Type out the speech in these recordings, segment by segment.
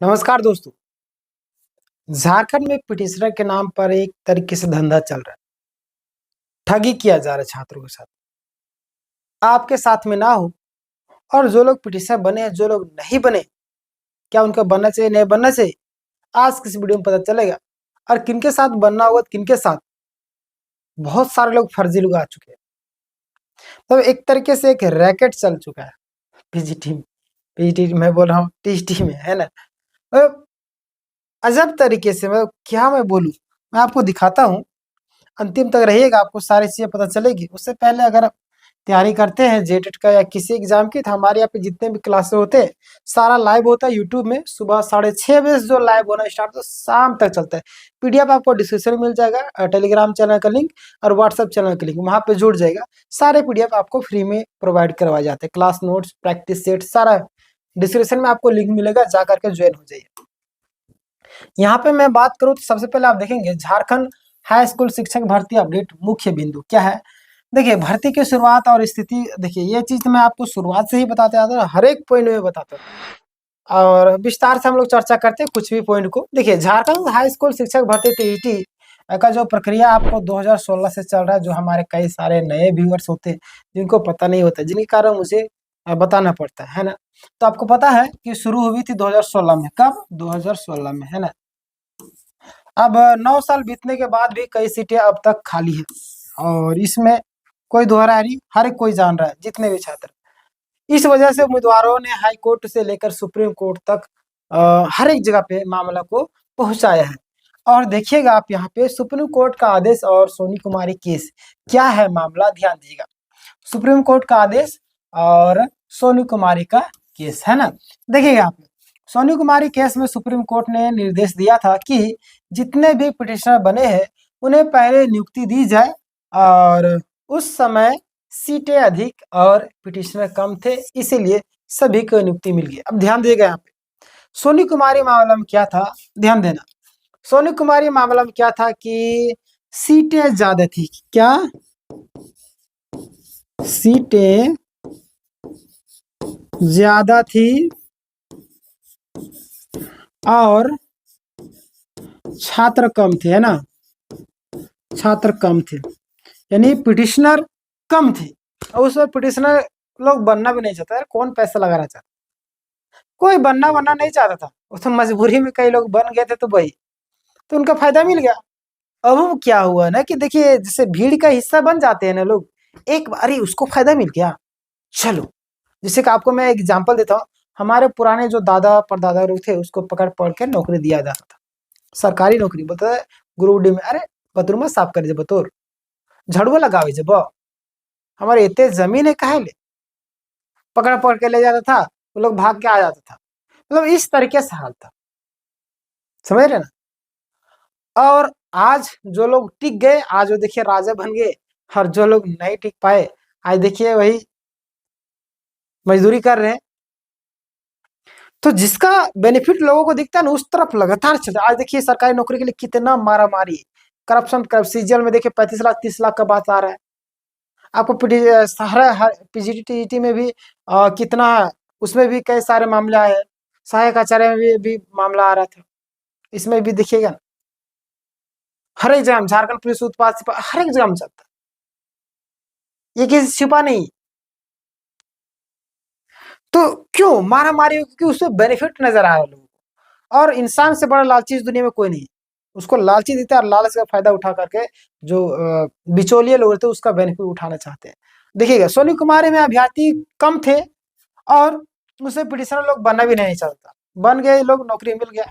नमस्कार दोस्तों। झारखंड में पिटिशनर के नाम पर एक तरीके से धंधा चल रहा है। ठगी किया जा रहा है छात्रों के साथ। आपके साथ में ना हो और जो लोग पिटिशनर बने हैं, जो लोग नहीं बने, क्या उनका बनना चाहिए, नहीं बनना चाहिए, आज किस वीडियो में पता चलेगा। और किनके साथ बनना होगा, किनके साथ। बहुत सारे लोग फर्जी लोग आ चुके हैं। तो एक तरीके से एक रैकेट चल चुका है पीजीटी में। पीजीटी मैं बोल रहा हूँ, टीजीटी में, है ना। तो अजब तरीके से मैं बोलूँ, मैं आपको दिखाता हूँ। अंतिम तक रहिएगा, आपको सारी चीजें पता चलेगी। उससे पहले अगर आप तैयारी करते हैं जेटेट का या किसी एग्जाम की, तो हमारे यहाँ पे जितने भी क्लासेस होते हैं सारा लाइव होता है यूट्यूब में। सुबह 6:30 बजे से जो लाइव होना स्टार्ट तो शाम तक चलता है। पीडीएफ आपको डिस्क्रिप्शन में मिल जाएगा, टेलीग्राम चैनल का लिंक और व्हाट्सएप चैनल का लिंक वहाँ पे जुड़ जाएगा। सारे पीडीएफ आपको फ्री में प्रोवाइड करवाए जाते हैं। क्लास नोट्स, प्रैक्टिस सेट, सारा डिस्क्रिप्शन में आपको लिंक मिलेगा, जा करके ज्वाइन हो जाइए। यहाँ पे मैं बात करूँ तो सबसे पहले आप देखेंगे झारखंड हाई स्कूल शिक्षक भर्ती अपडेट। मुख्य बिंदु क्या है, देखिए भर्ती की शुरुआत और स्थिति। देखिए ये चीज तो मैं आपको शुरुआत से ही बताते आता हूँ, हर एक पॉइंट में बताता हूँ और विस्तार से हम लोग चर्चा करते हैं कुछ भी पॉइंट को। देखिए झारखंड हाई स्कूल शिक्षक भर्ती टीईटी का जो प्रक्रिया आपको 2016 से चल रहा है, जो हमारे कई सारे नए व्यूअर्स होते हैं जिनको पता नहीं होता, जिनके कारण मुझे बताना पड़ता है ना। तो आपको पता है कि शुरू हुई थी 2016 में। कब? 2016 में, है ना। अब 9 साल बीतने के बाद भी कई सीटें अब तक खाली है और इसमें कोई दोहराई नहीं, हर एक कोई जान रहा है, जितने भी छात्र। इस वजह से उम्मीदवारों ने हाई कोर्ट से लेकर सुप्रीम कोर्ट तक हर एक जगह पे मामला को पहुंचाया है। और देखिएगा आप यहाँ पे सुप्रीम कोर्ट का आदेश और सोनी कुमारी केस, क्या है मामला, ध्यान दीजिएगा। सुप्रीम कोर्ट का आदेश और सोनी कुमारी का केस, है ना। देखिएगा आप, सोनी कुमारी केस में सुप्रीम कोर्ट ने निर्देश दिया था कि जितने भी पिटिशनर बने हैं उन्हें पहले नियुक्ति दी जाए और उस समय सीटें अधिक और पिटिशनर कम थे, इसीलिए सभी को नियुक्ति मिल गई। अब ध्यान दीजिएगा यहाँ पे सोनी कुमारी मामला में क्या था, ध्यान देना। सोनी कुमारी मामला में क्या था कि सीटें ज्यादा थी। क्या? सीटें ज्यादा थी और छात्र कम थे, है ना। छात्र कम थे यानी पिटिशनर कम थे। और उसमें पिटिशनर लोग बनना भी नहीं चाहता है। कौन पैसा लगाना चाहता? कोई बनना नहीं चाहता था। उस तो मजबूरी में कई लोग बन गए थे, तो वही तो उनका फायदा मिल गया। अब वो क्या हुआ ना कि देखिए, जैसे भीड़ का हिस्सा बन जाते हैं ना लोग, एक बारी उसको फायदा मिल गया। चलो, जैसे कि आपको मैं एग्जांपल देता हूँ। हमारे पुराने जो दादा परदादा लोग थे, उसको पकड़ पकड़ के नौकरी दिया जाता था, सरकारी नौकरी। बोलता है ग्रुप डी में, अरे बथरूम साफ कर बतौर, झाड़ुआ लगावे जब, हमारे इतने जमीन है कहे ले, पकड़ पकड़ के ले जाता था। वो लोग भाग के आ जाता था। मतलब इस तरीके से हाल था, समझ रहे ना। और आज जो लोग टिक गए, आज वो देखिए राजा बन गए। और जो लोग नहीं टिक पाए, आज देखिए वही मजदूरी कर रहे हैं। तो जिसका बेनिफिट लोगों को दिखता है ना, उस तरफ लगातार चलता है। आज देखिए सरकारी नौकरी के लिए कितना मारा मारी, करप्शन सीजीएल में देखिए 35 लाख 30 लाख का बात आ रहा है। आपको पीजीटी में भी कितना, उसमें भी कई सारे मामले आए हैं। सहायक आचार्य में भी मामला आ रहा था। इसमें भी देखिएगा, हर एक जगह झारखंड पुलिस उत्पाद हर एक जगह में चलता है, ये किसी छिपा नहीं। तो क्यों मारा मारी? क्योंकि उसमें बेनिफिट नजर आ रहा है लोगों को। और इंसान से बड़ा लालची इस दुनिया में कोई नहीं। उसको लालची देता है और लालच का फायदा उठा करके जो बिचौलिए लोग होते हैं उसका बेनिफिट उठाना चाहते हैं। देखिएगा सोनी कुमारी में अभ्यर्थी कम थे और उसे पिटिशनर लोग बनना भी नहीं चाहता, बन गए लोग, नौकरी मिल गया।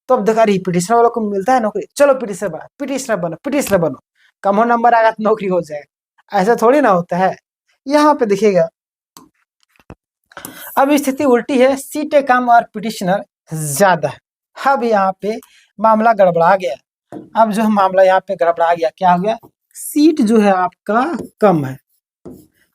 तो अब देखा रही पिटिशनर वालों को मिलता है नौकरी, चलो पिटिशनर बनो, पिटिशनर बनो, पिटिशनर बनो। कम हो नंबर आएगा तो नौकरी हो जाएगा, ऐसा थोड़ी ना होता है। यहाँ पे देखिएगा अब स्थिति उल्टी है, सीटें कम और पिटिशनर ज्यादा है। अब यहाँ पे मामला गड़बड़ा गया। अब जो मामला यहाँ पे गड़बड़ा गया, क्या हो गया, सीट जो है आपका कम है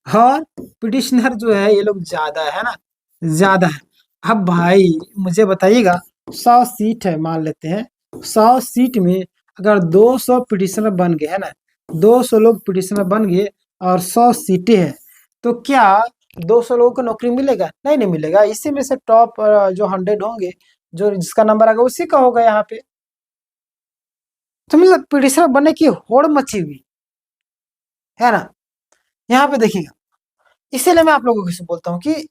और पिटिशनर जो है ये लोग ज्यादा है ना, ज्यादा है। अब भाई मुझे बताइएगा, 100 सीट है, मान लेते हैं 100 सीट में अगर 200 पिटिशनर बन गए, है ना, 200 लोग पिटिशनर बन गए और 100 सीटें हैं, तो क्या 200 लोगों को नौकरी मिलेगा? नहीं मिलेगा। इसी में से टॉप जो 100 होंगे जो जिसका नंबर आएगा उसी का होगा यहाँ पे। तो मतलब पिटिशनर बनने की होड़ मची हुई है ना, यहाँ पे देखिएगा। इसीलिए मैं आप लोगों को बोलता हूँ कि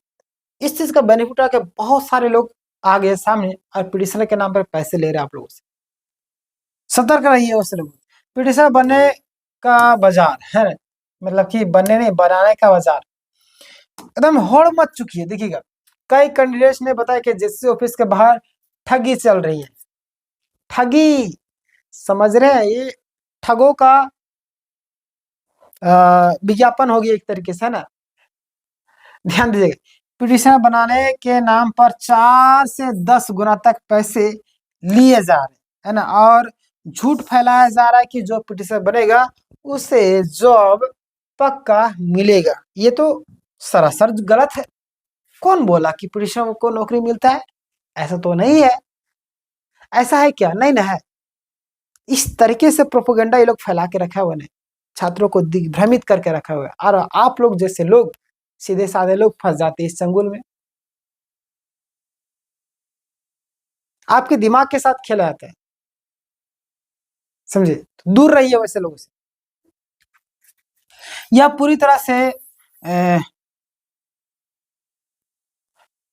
इस चीज का बेनिफिट उठा के बहुत सारे लोग आ गए सामने और पिटिशनर के नाम पर पैसे ले रहे हैं आप लोगों से। सतर्क रहिए उससे लोग। पिटिशनर बनने का बाजार है ना, मतलब कि बनने नहीं बनाने का बाजार एकदम होड़ मच चुकी है। देखिएगा कई कैंडिडेट्स ने बताया कि जेसी ऑफिस के बाहर ठगी चल रही है। ठगी समझ रहे हैं, ये ठगों का विज्ञापन होगी एक तरीके से, है ना। ध्यान दीजिएगा, पिटिशन बनाने के नाम पर 4 से 10 गुना तक पैसे लिए जा रहे हैं, है ना। और झूठ फैलाया जा रहा है कि जो पिटिशन बनेगा उसे जॉब पक्का मिलेगा। ये तो सरासर गलत है। कौन बोला कि पिटिशन को नौकरी मिलता है? ऐसा तो नहीं है। ऐसा है क्या? नहीं ना है। इस तरीके से प्रोपेगेंडा ये लोग फैला के रखा हुआ है, छात्रों को दिग्भ्रमित करके रखा हुआ है, और आप लोग जैसे लोग सीधे साधे लोग फंस जाते हैं इस चंगुल में। आपके दिमाग के साथ खेला जाता है, समझे। तो दूर रहिए वैसे लोगों से। यह पूरी तरह से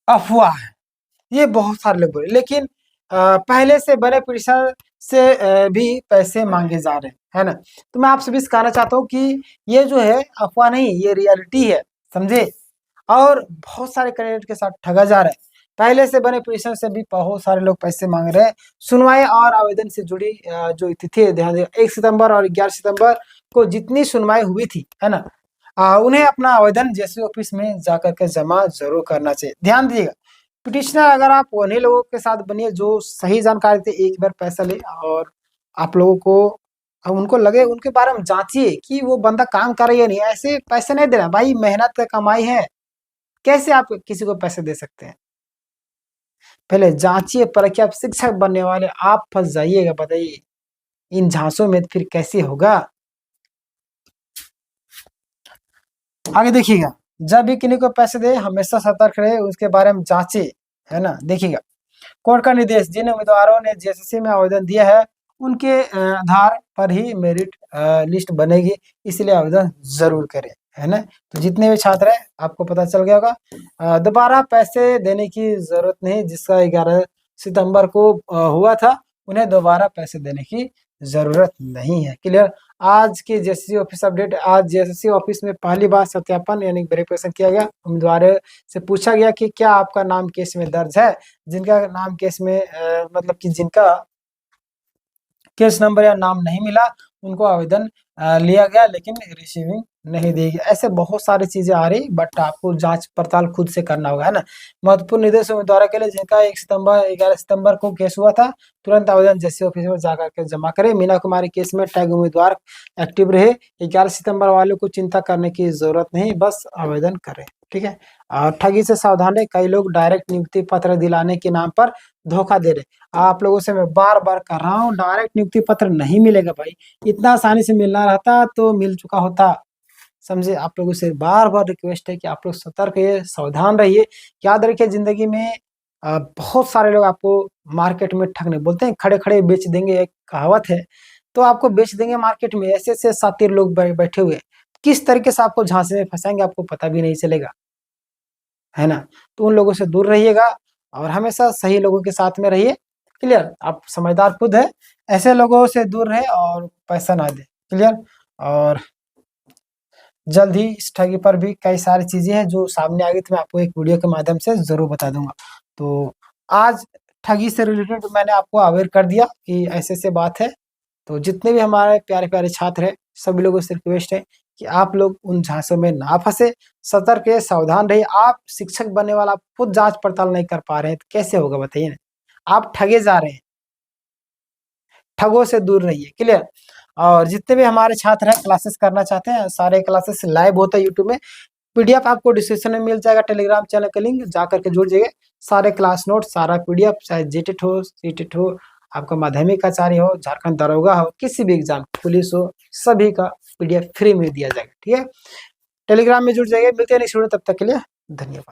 अफवाह है, ये बहुत सारे लोग बोले। लेकिन पहले से बड़े पिटिशन से भी पैसे मांगे जा रहे हैं, है ना। तो मैं आपसे भी कहना चाहता हूँ कि ये जो है अफवाह नहीं, ये रियलिटी है, समझे। और बहुत सारे कैंडिडेट के साथ ठगा जा रहा है। पहले से बने पिटिशन से भी बहुत सारे लोग पैसे मांग रहे हैं। सुनवाई और आवेदन से जुड़ी जो तिथि ध्यान दें, 1 सितंबर और 11 सितंबर को जितनी सुनवाई हुई थी, है ना, उन्हें अपना आवेदन जैसे ऑफिस में जाकर के जमा जरूर करना चाहिए। ध्यान दीजिएगा, पिटिशनर अगर आप उन्हीं लोगों के साथ बनिए जो सही जानकारी दे, एक बार पैसा ले और आप लोगों को उनको लगे, उनके बारे में जांचिए कि वो बंदा काम कर रही है नहीं। ऐसे पैसे नहीं देना भाई, मेहनत का कमाई है, कैसे आप किसी को पैसे दे सकते हैं? पहले जांचिए परखिए। आप शिक्षक बनने वाले आप फंस जाइएगा, बताइए इन झांसों में फिर कैसे होगा। आगे देखिएगा, जब भी किन्हीं को पैसे दे हमेशा सतर्क रहे, उसके बारे में जांचे, है ना। देखिएगा कोर्ट का निर्देश, जिन उम्मीदवारों ने जेएसएससी में आवेदन दिया है उनके आधार पर ही मेरिट लिस्ट बनेगी, इसलिए आवेदन जरूर करें, है ना। तो जितने भी छात्र हैं आपको पता चल गया होगा। दोबारा पैसे देने की जरूरत नहीं, जिसका 11 सितंबर को हुआ था उन्हें दोबारा पैसे देने की जरूरत नहीं है। क्लियर। आज की जेएसएससी ऑफिस अपडेट, आज जेएसएससी ऑफिस में पहली बार सत्यापन यानी वेरिफिकेशन किया गया। उम्मीदवार से पूछा गया कि क्या आपका नाम केस में दर्ज है। जिनका नाम केस में मतलब कि जिनका केस नंबर या नाम नहीं मिला उनको आवेदन लिया गया, लेकिन रिसीविंग नहीं दी गई। ऐसे बहुत सारी चीजें आ रही, बट आपको जांच पड़ताल खुद से करना होगा, है ना। महत्वपूर्ण निर्देश उम्मीदवारों के लिए जिनका 1 सितंबर 11 सितंबर को केस हुआ था, तुरंत आवेदन जैसे ऑफिस में जाकर के जमा करें। मीना कुमारी केस में टैग उम्मीदवार एक्टिव रहे। 11 सितंबर वालों को चिंता करने की जरूरत नहीं, बस आवेदन करें, ठीक है। और ठगी से सावधान रहे, कई लोग डायरेक्ट नियुक्ति पत्र दिलाने के नाम पर धोखा दे रहे। आप लोगों से मैं बार बार कर रहा हूँ, डायरेक्ट नियुक्ति पत्र नहीं मिलेगा भाई। इतना आसानी से मिलना रहता तो मिल चुका होता, समझे। आप लोगों से बार बार रिक्वेस्ट है कि आप लोग सतर्क रहिए, सावधान रहिए। याद रखिए जिंदगी में बहुत सारे लोग आपको मार्केट में ठगने बोलते हैं, खड़े खड़े बेच देंगे, एक कहावत है। तो आपको बेच देंगे मार्केट में, ऐसे ऐसे सातिर लोग बैठे हुए, किस तरीके से आपको झांसे में फंसाएंगे आपको पता भी नहीं चलेगा, है ना। तो उन लोगों से दूर रहिएगा और हमेशा सही लोगों के साथ में रहिए। क्लियर। आप समझदार खुद है, ऐसे लोगों से दूर रहे और पैसा ना दे। क्लियर। और जल्द ही इस ठगी पर भी कई सारी चीजें हैं जो सामने आ गई, तो मैं आपको एक वीडियो के माध्यम से जरूर बता दूंगा। तो आज ठगी से रिलेटेड मैंने आपको अवेयर कर दिया कि ऐसे ऐसे बात है। तो जितने भी हमारे प्यारे प्यारे छात्र हैं सभी लोगों से रिक्वेस्ट है कि आप लोग उन झांसों में ना फंसे, सतर्क है, सावधान रहिए। आप शिक्षक बनने वाला, आप खुद जांच पड़ताल नहीं कर पा रहे हैं तो कैसे होगा बताइए ना। आप ठगे जा रहे हैं, ठगों से दूर रहिए। क्लियर। और जितने भी हमारे छात्र हैं क्लासेस करना चाहते हैं, सारे क्लासेस लाइव होता है यूट्यूब में। पीडीएफ आपको डिस्क्रिप्शन में मिल जाएगा, टेलीग्राम चैनल का लिंक जा करके जुड़ जाइए। सारे क्लास नोट, सारा पीडीएफ, चाहे जेटेट हो, सीटेट हो, आपका माध्यमिक आचार्य हो, झारखंड दरोगा हो, किसी भी एग्जाम, पुलिस हो, सभी का पीडीएफ फ्री में दिया जाएगा, ठीक है। टेलीग्राम में जुड़ जाइए। मिलते हैं नेक्स्ट वीडियो, तब तक के लिए धन्यवाद।